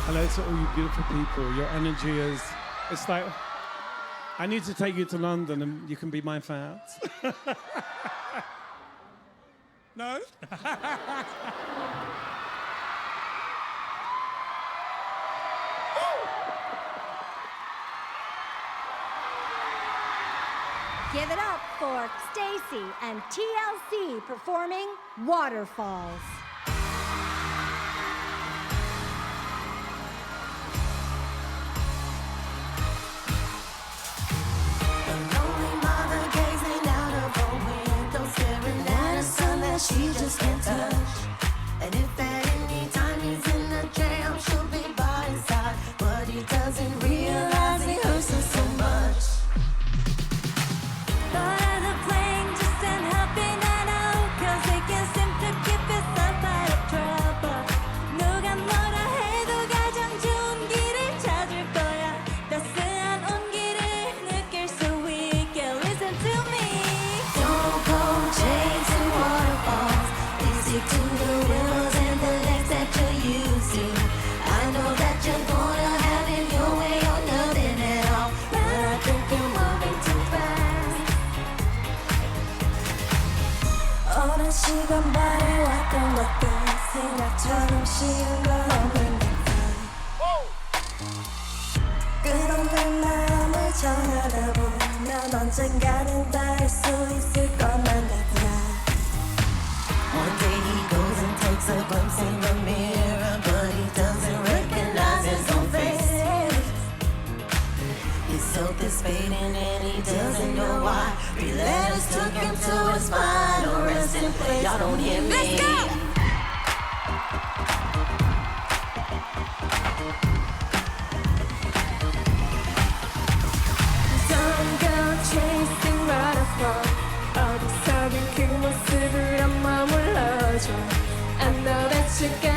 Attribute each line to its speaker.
Speaker 1: Hello to all you beautiful people. Your energy is, it's like, I need to take you to London and you can be my fans. No?
Speaker 2: Give it up for STAYC and TLC performing Waterfalls.
Speaker 3: She just can't touch. And if at any time he's in a jam, she'll be by his side. But he doesn't realize he hurts her so much.
Speaker 4: But as a plane just ain't helping at all, 'cause he can't seem to keep himself out of trouble. 누가 뭐라 해도 가장 좋은 길을 찾을 거야. 따스한 온기를 느낄 수 있게. Listen to me.
Speaker 3: Don't go chasing waterfalls. Stick to the rivers and the lakes that you're used to. I know that you're gonna have it your way or nothing at all. But I think you're moving too fast.
Speaker 4: 오랜 시간 말해왔던 것들 생각처럼 쉬운 건 없는 듯. 끝없는 마음을 전하다 보면 언젠가는 닿을 수 있을 것만 같아.
Speaker 3: One day he goes and takes a glimpse in the mirror, but he doesn't recognize his own face. His health is fading and he doesn't know why. Three letters took him to his final resting place. Y'all don't hear me.
Speaker 4: Let's go! Don't go chasing waterfall. 어디서든 그 모습을 한번 불러줘. I know that you got